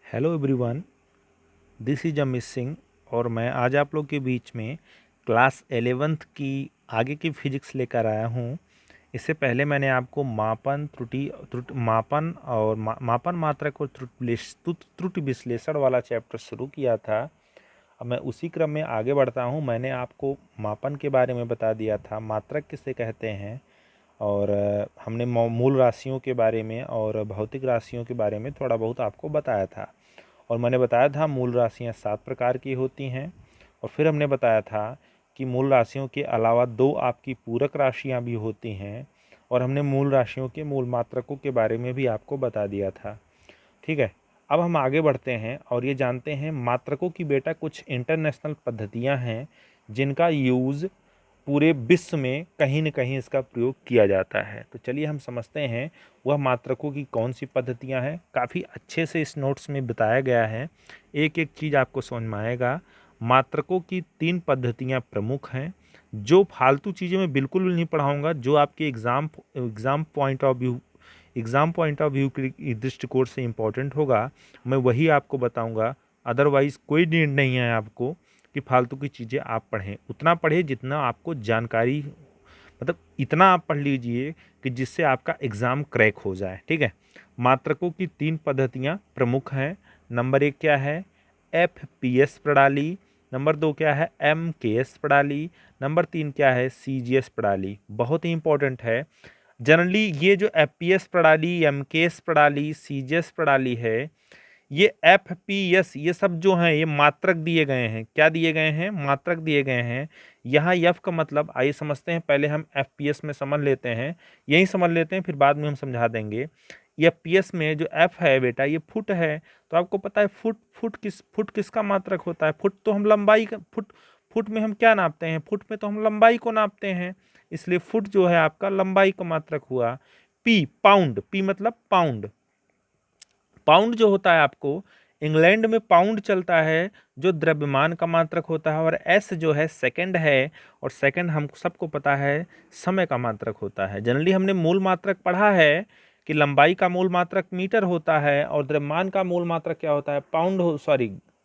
Hello everyone, this is Amit Singh और मैं आज आप लोग के बीच में क्लास 11th की आगे की फिजिक्स लेकर आया हूँ। इससे पहले मैंने आपको मापन मापन और मापन मात्रक और त्रुटि विश्लेषण वाला चैप्टर शुरू किया था। अब मैं उसी क्रम में आगे बढ़ता हूँ। मैंने आपको मापन के बारे में बता दिया था, मात्रक किसे कहते हैं, और हमने मूल राशियों के बारे में और भौतिक राशियों के बारे में थोड़ा बहुत आपको बताया था। और मैंने बताया था मूल राशियाँ 7 प्रकार की होती हैं। और फिर हमने बताया था कि मूल राशियों के अलावा 2 आपकी पूरक राशियाँ भी होती हैं। और हमने मूल राशियों के मूल मात्रकों के बारे में भी आपको बता दिया था। ठीक है, अब हम आगे बढ़ते हैं और ये जानते हैं मात्रकों की बेटा कुछ इंटरनेशनल पद्धतियाँ हैं जिनका यूज़ पूरे विश्व में कहीं न कहीं इसका प्रयोग किया जाता है। तो चलिए हम समझते हैं वह मात्रकों की कौन सी पद्धतियाँ हैं। काफ़ी अच्छे से इस नोट्स में बताया गया है, एक एक चीज़ आपको समझ में आएगा। मात्रकों की 3 पद्धतियाँ प्रमुख हैं। जो फालतू चीज़ें मैं बिल्कुल भी नहीं पढ़ाऊँगा, जो आपके एग्ज़ाम पॉइंट ऑफ व्यू के दृष्टिकोण से इम्पोर्टेंट होगा, मैं वही आपको बताऊँगा। अदरवाइज़ कोई नीड नहीं है आपको कि फालतू की चीज़ें आप पढ़ें। उतना पढ़ें जितना आपको जानकारी, मतलब इतना आप पढ़ लीजिए कि जिससे आपका एग्ज़ाम क्रैक हो जाए। ठीक है, मात्रकों की 3 पद्धतियाँ प्रमुख हैं। नंबर 1 क्या है? एफपीएस प्रणाली। नंबर 2 क्या है? एमकेएस प्रणाली। नंबर 3 क्या है? सीजीएस प्रणाली। बहुत ही इंपॉर्टेंट है। जनरली ये जो एफपीएस प्रणाली, एमकेएस प्रणाली, सीजीएस प्रणाली है, ये एफपीएस, ये सब जो हैं ये मात्रक दिए गए हैं। क्या दिए गए हैं? मात्रक दिए गए हैं। यहाँ एफ का मतलब आइए समझते हैं। पहले हम एफपीएस में समझ लेते हैं, यही समझ लेते हैं, फिर बाद में हम समझा देंगे। एफपीएस में जो एफ है बेटा, ये फुट है। तो आपको पता है फुट किसका मात्रक होता है? फुट तो हम लंबाई का, फुट में हम क्या नापते हैं? फुट में तो हम लंबाई को नापते हैं, इसलिए फुट जो है आपका लंबाई का मात्रक हुआ। पी पाउंड, पी मतलब पाउंड। पाउंड जो होता है आपको, इंग्लैंड में पाउंड चलता है, जो द्रव्यमान का मात्रक होता है। और एस जो है सेकंड है, और सेकंड हम सबको पता है समय का मात्रक होता है। जनरली हमने मूल मात्रक पढ़ा है कि लंबाई का मूल मात्रक मीटर होता है और द्रव्यमान का मूल मात्रक क्या होता है?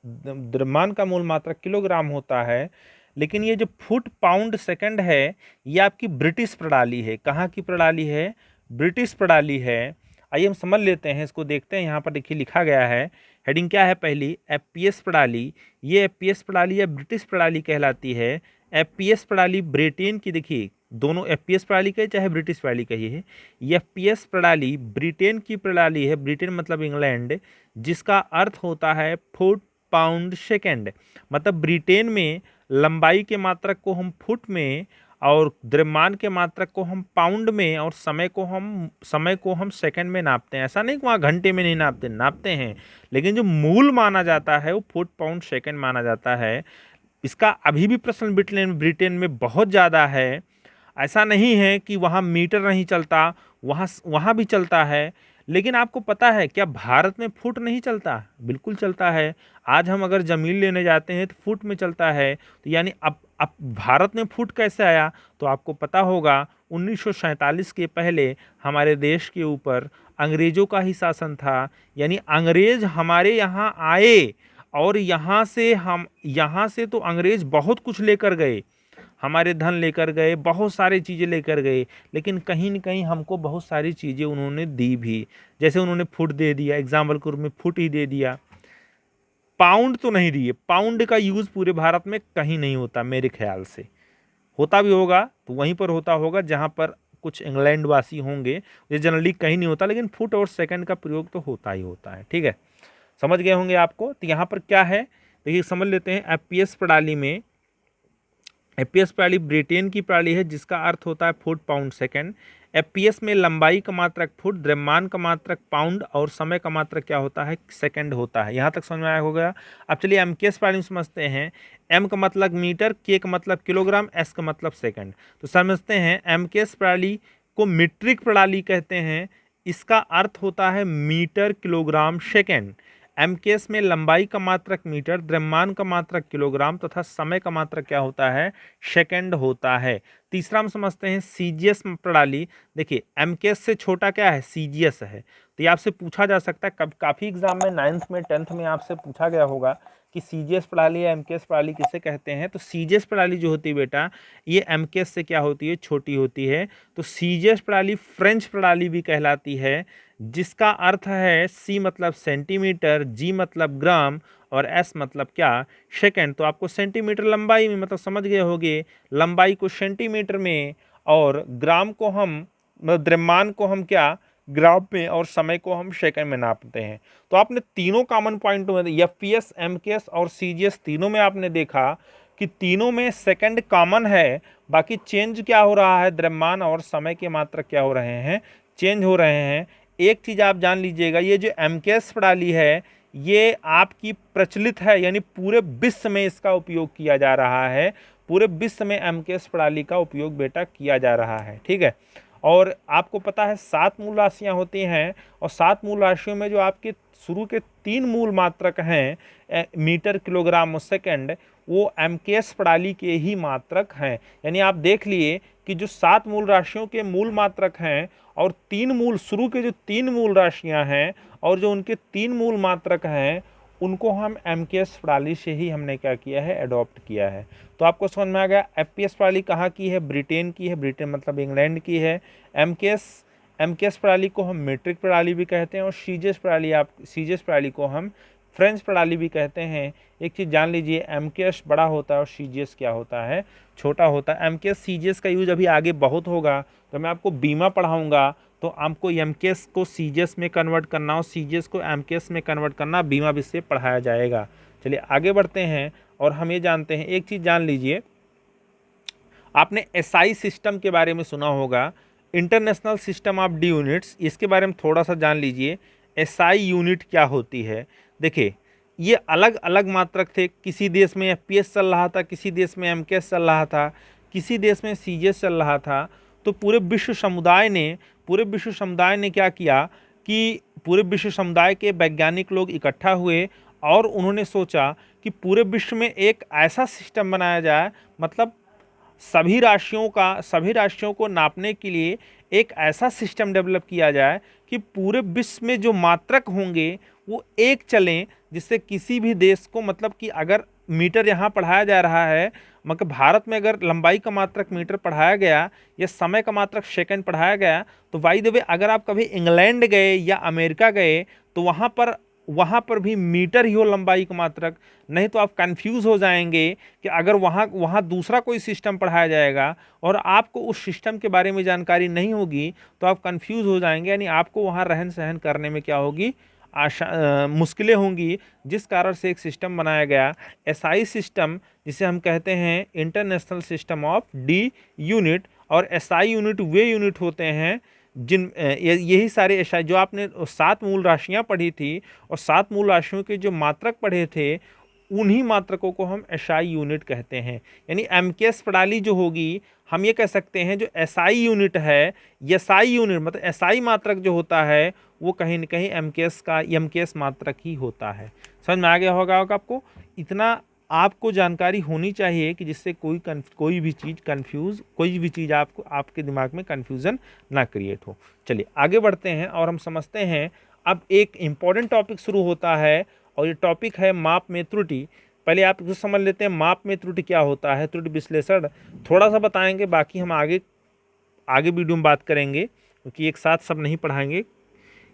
द्रव्यमान का मूल मात्रक किलोग्राम होता है। लेकिन ये जो फुट पाउंड सेकंड है, ये आपकी ब्रिटिश प्रणाली है। कहाँ की प्रणाली है? ब्रिटिश प्रणाली है। आइए हम समझ लेते हैं, इसको देखते हैं। यहाँ पर देखिए लिखा गया है, हेडिंग क्या है? पहली, एफपीएस प्रणाली। ये एफपीएस प्रणाली या ब्रिटिश प्रणाली कहलाती है। एफपीएस प्रणाली ब्रिटेन की, देखिए दोनों एफपीएस प्रणाली कही चाहे ब्रिटिश प्रणाली कही है, एफपीएस प्रणाली ब्रिटेन की प्रणाली है। ब्रिटेन मतलब इंग्लैंड, जिसका अर्थ होता है फुट पाउंड सेकेंड। मतलब ब्रिटेन में लंबाई के मात्रक को हम फुट में, और द्रव्यमान के मात्रक को हम पाउंड में, और समय को हम सेकंड में नापते हैं। ऐसा नहीं कि वहाँ घंटे में नहीं नापते, नापते हैं, लेकिन जो मूल माना जाता है वो फुट पाउंड सेकंड माना जाता है। इसका अभी भी प्रचलन ब्रिटेन ब्रिटेन में बहुत ज़्यादा है। ऐसा नहीं है कि वहाँ मीटर नहीं चलता, वहाँ वहाँ भी चलता है। लेकिन आपको पता है क्या भारत में फुट नहीं चलता? बिल्कुल चलता है। आज हम अगर ज़मीन लेने जाते हैं तो फुट में चलता है। तो यानी अब भारत में फुट कैसे आया? तो आपको पता होगा 1947 के पहले हमारे देश के ऊपर अंग्रेजों का ही शासन था। यानी अंग्रेज हमारे यहाँ आए, और यहाँ से तो अंग्रेज बहुत कुछ लेकर गए, हमारे धन लेकर गए, बहुत सारी चीज़ें लेकर गए। लेकिन कहीं न कहीं हमको बहुत सारी चीज़ें उन्होंने दी भी। जैसे उन्होंने फुट दे दिया, एग्जाम्पल के रूप में फुट ही दे दिया, पाउंड तो नहीं दिए। पाउंड का यूज़ पूरे भारत में कहीं नहीं होता मेरे ख्याल से। होता भी होगा तो वहीं पर होता होगा जहाँ पर कुछ इंग्लैंड वासी होंगे। ये जनरली कहीं नहीं होता, लेकिन फुट और सेकंड का प्रयोग तो होता ही होता है। ठीक है, समझ गए होंगे आपको। तो यहाँ पर क्या है, देखिए समझ लेते हैं। एफपीएस प्रणाली में, एफपीएस प्रणाली ब्रिटेन की प्रणाली है, जिसका अर्थ होता है फुट पाउंड सेकंड। एफपीएस में लंबाई का मात्रक फुट, द्रव्यमान का मात्रक पाउंड, और समय का मात्रक क्या होता है? सेकंड होता है। यहाँ तक समझ में आया होगा। अब चलिए एमकेएस प्रणाली में समझते हैं। एम का मतलब मीटर, के का मतलब किलोग्राम, एस का मतलब सेकंड। तो समझते हैं एमकेएस प्रणाली को मीट्रिक प्रणाली कहते हैं। इसका अर्थ होता है मीटर किलोग्राम सेकंड। एमकेएस में लंबाई का मात्रक मीटर, द्रव्यमान का मात्रक किलोग्राम तथा समय का मात्रक क्या होता है, सेकंड होता है। तीसरा हम समझते हैं सीजीएस प्रणाली। देखिए एमकेएस से छोटा क्या है, सीजीएस है। तो ये आपसे पूछा जा सकता है, कब काफी एग्जाम में 9th में 10th में आपसे पूछा गया होगा कि सीजीएस प्रणाली या एमकेएस प्रणाली किसे कहते हैं। तो सीजीएस प्रणाली जो होती है बेटा, ये एमकेएस से क्या होती है, छोटी होती है। तो सीजीएस प्रणाली फ्रेंच प्रणाली भी कहलाती है, जिसका अर्थ है सी मतलब सेंटीमीटर, जी मतलब ग्राम और एस मतलब क्या, सेकंड। तो आपको सेंटीमीटर लंबाई में मतलब समझ गए होंगे, लंबाई को सेंटीमीटर में और ग्राम को हम मतलब द्रव्यमान को हम क्या ग्राम में और समय को हम सेकंड में नापते हैं। तो आपने तीनों कॉमन पॉइंट में एफपीएस, एमकेएस और सीजीएस तीनों में आपने देखा कि तीनों में सेकंड कॉमन है, बाकी चेंज क्या हो रहा है, द्रव्यमान और समय के मात्रक क्या हो रहे हैं, चेंज हो रहे हैं। एक चीज आप जान लीजिएगा, ये जो एमकेएस प्रणाली है ये आपकी प्रचलित है, यानी पूरे विश्व में इसका उपयोग किया जा रहा है। पूरे विश्व में एमकेएस प्रणाली का उपयोग बेटा किया जा रहा है, ठीक है। और आपको पता है 7 मूल राशियां होती हैं, और 7 मूल राशियों में जो आपके शुरू के 3 मूल मात्रक हैं मीटर, किलोग्राम और सेकंड, वो एमकेएस प्रणाली के ही मात्रक हैं। यानी आप देख लिए कि जो 7 मूल राशियों के मूल मात्रक हैं और 3 मूल शुरू के जो 3 मूल राशियां हैं और जो उनके 3 मूल मात्रक हैं, उनको हम एमकेएस प्रणाली से ही हमने क्या किया है, अडॉप्ट किया है। तो आपको समझ में आ गया एफपीएस प्रणाली कहाँ की है, ब्रिटेन की है, ब्रिटेन मतलब इंग्लैंड की है। एमकेएस प्रणाली को हम मीट्रिक प्रणाली भी कहते हैं, और सीजीएस प्रणाली को हम फ्रेंच प्रणाली भी कहते हैं। एक चीज़ जान लीजिए, एमकेएस बड़ा होता है और सीजीएस क्या होता है, छोटा होता है। एमकेएस सीजीएस का यूज अभी आगे बहुत होगा, तो मैं आपको बीमा पढ़ाऊंगा तो आपको एमकेएस को सीजीएस में कन्वर्ट करना और सीजीएस को एमकेएस में कन्वर्ट करना बीमा विषय पढ़ाया जाएगा। चलिए आगे बढ़ते हैं, और हम ये जानते हैं, एक चीज़ जान लीजिए, आपने एसआई सिस्टम के बारे में सुना होगा, international system of D units, इसके बारे में थोड़ा सा जान लीजिए। एसआई यूनिट क्या होती है, देखिए ये अलग अलग मात्रक थे, किसी देश में एफपीएस चल रहा था, किसी देश में एमकेएस चल रहा था, किसी देश में सीजीएस चल रहा था। तो पूरे विश्व समुदाय ने क्या किया कि पूरे विश्व समुदाय के वैज्ञानिक लोग इकट्ठा हुए और उन्होंने सोचा कि पूरे विश्व में एक ऐसा सिस्टम बनाया जाए, मतलब सभी राशियों को नापने के लिए एक ऐसा सिस्टम डेवलप किया जाए कि पूरे विश्व में जो मात्रक होंगे वो एक चलें, जिससे किसी भी देश को, मतलब कि अगर मीटर यहाँ पढ़ाया जा रहा है, मतलब भारत में अगर लंबाई का मात्रक मीटर पढ़ाया गया या समय का मात्रक सेकंड पढ़ाया गया, तो बाय द वे अगर आप कभी इंग्लैंड गए या अमेरिका गए तो वहाँ पर भी मीटर ही हो लंबाई का मात्रक। नहीं तो आप कंफ्यूज हो जाएंगे कि अगर वहाँ दूसरा कोई सिस्टम पढ़ाया जाएगा और आपको उस सिस्टम के बारे में जानकारी नहीं होगी, तो आप कंफ्यूज हो जाएंगे, यानी आपको वहाँ रहन सहन करने में क्या होगी, मुश्किलें होंगी। जिस कारण से एक सिस्टम बनाया गया, एसआई सिस्टम, जिसे हम कहते हैं international system of D unit. और एसआई यूनिट वे यूनिट होते हैं यही सारे एसआई, जो आपने 7 मूल राशियां पढ़ी थी और 7 मूल राशियों के जो मात्रक पढ़े थे, उन्हीं मात्रकों को हम एसआई यूनिट कहते हैं। यानी एमकेएस प्रणाली जो होगी, हम ये कह सकते हैं जो एसआई यूनिट है, एसआई यूनिट मतलब एसआई मात्रक जो होता है, वो कहीं न कहीं एमकेएस मात्रक ही होता है। समझ में आ गया होगा आपको। इतना आपको जानकारी होनी चाहिए कि जिससे कोई भी चीज़ आपके दिमाग में कन्फ्यूज़न ना क्रिएट हो। चलिए आगे बढ़ते हैं और हम समझते हैं। अब एक इम्पॉर्टेंट टॉपिक शुरू होता है, और ये टॉपिक है माप में त्रुटि। पहले आप इसको समझ लेते हैं, माप में त्रुटि क्या होता है, त्रुटि विश्लेषण थोड़ा सा बताएंगे, बाकी हम आगे वीडियो में बात करेंगे, क्योंकि एक साथ सब नहीं पढ़ाएंगे।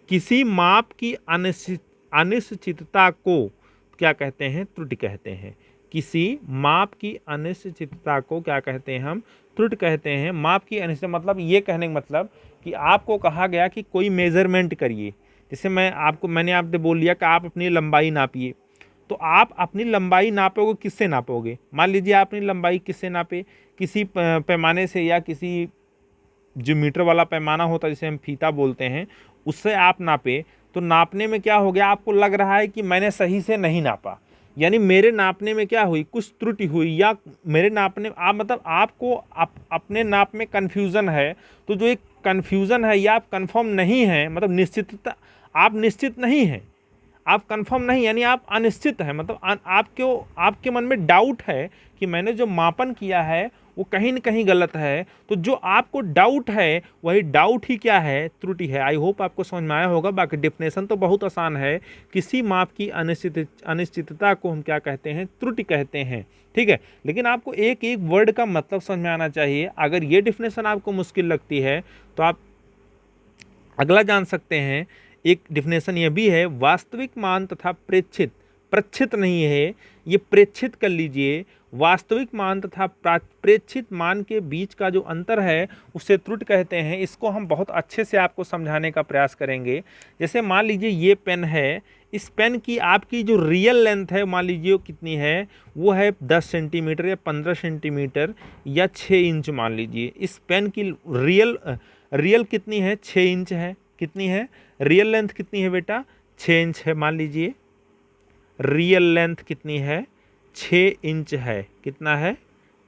किसी माप की अनिश्चितता को क्या कहते हैं, त्रुटि कहते हैं। किसी माप की अनिश्चितता को क्या कहते हैं, हम त्रुटि कहते हैं। माप की अनिश्चितता मतलब ये कहने का मतलब कि आपको कहा गया कि कोई मेजरमेंट करिए। जैसे मैंने आपसे बोल लिया कि आप अपनी लंबाई नापिए, तो आप अपनी लंबाई नापोगे, किससे नापोगे? मान लीजिए आप अपनी लंबाई किससे नापे, किसी पैमाने से, या किसी जो मीटर वाला पैमाना होता है जिसे हम फीता बोलते हैं, उससे आप नापे। तो नापने में क्या हो गया, आपको लग रहा है कि मैंने सही से नहीं नापा, यानी मेरे नापने में क्या हुई, कुछ त्रुटि हुई, या मेरे नापने मतलब आपको अपने नाप में कन्फ्यूज़न है। तो जो एक कन्फ्यूज़न है या आप कन्फर्म नहीं है, मतलब आप निश्चित नहीं हैं, आप कंफर्म नहीं, यानी आप अनिश्चित हैं, मतलब आपके मन में डाउट है कि मैंने जो मापन किया है वो कहीं न कहीं गलत है। तो जो आपको डाउट है वही डाउट ही क्या है, त्रुटि है। आई होप आपको समझ में आया होगा। बाकी डेफिनेशन तो बहुत आसान है, किसी माप की अनिश्चितता को हम क्या कहते हैं, त्रुटि कहते हैं। ठीक है, लेकिन आपको एक एक वर्ड का मतलब समझ में आना चाहिए। अगर ये डेफिनेशन आपको मुश्किल लगती है तो आप अगला जान सकते हैं। एक डिफिनेशन यह भी है, वास्तविक मान तथा प्रेक्षित, प्रक्षित नहीं है, ये प्रेक्षित कर लीजिए। वास्तविक मान तथा प्रेक्षित मान के बीच का जो अंतर है उसे त्रुटि कहते हैं। इसको हम बहुत अच्छे से आपको समझाने का प्रयास करेंगे। जैसे मान लीजिए ये पेन है, इस पेन की आपकी जो रियल लेंथ है मान लीजिए वो कितनी है, वो है 10 सेंटीमीटर या 15 सेंटीमीटर या 6 इंच मान लीजिए। इस पेन की रियल कितनी है, 6 इंच है। कितनी है रियल लेंथ, कितनी है बेटा, 6 इंच है। मान लीजिए रियल लेंथ कितनी है, 6 इंच है। कितना है,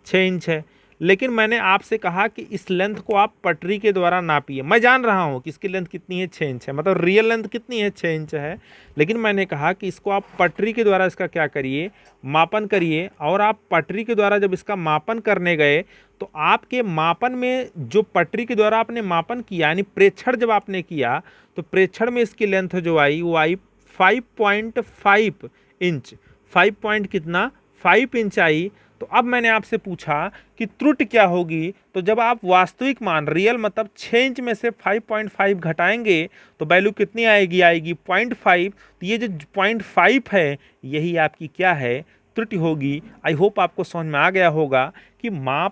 6 इंच है। लेकिन मैंने आपसे कहा कि इस लेंथ को आप पटरी के द्वारा नापिए। मैं जान रहा हूँ कि इसकी लेंथ कितनी है, 6 इंच है, मतलब रियल लेंथ कितनी है, 6 इंच है। लेकिन मैंने कहा कि इसको आप पटरी के द्वारा इसका क्या करिए, मापन करिए। और आप पटरी के द्वारा जब इसका मापन करने गए तो आपके मापन में जो पटरी के द्वारा आपने मापन किया, यानी प्रेक्षण जब आपने किया, तो प्रेक्षण में इसकी लेंथ जो आई वो आई 5.5 इंच। 5 पॉइंट कितना, 5 इंच आई। तो अब मैंने आपसे पूछा कि त्रुटि क्या होगी। तो जब आप वास्तविक मान, रियल मतलब 6 इंच में से 5.5 घटाएंगे तो वैल्यू कितनी आएगी, आएगी 0.5। तो ये जो 0.5 है यही आपकी क्या है, त्रुटि होगी। आई होप आपको समझ में आ गया होगा कि माप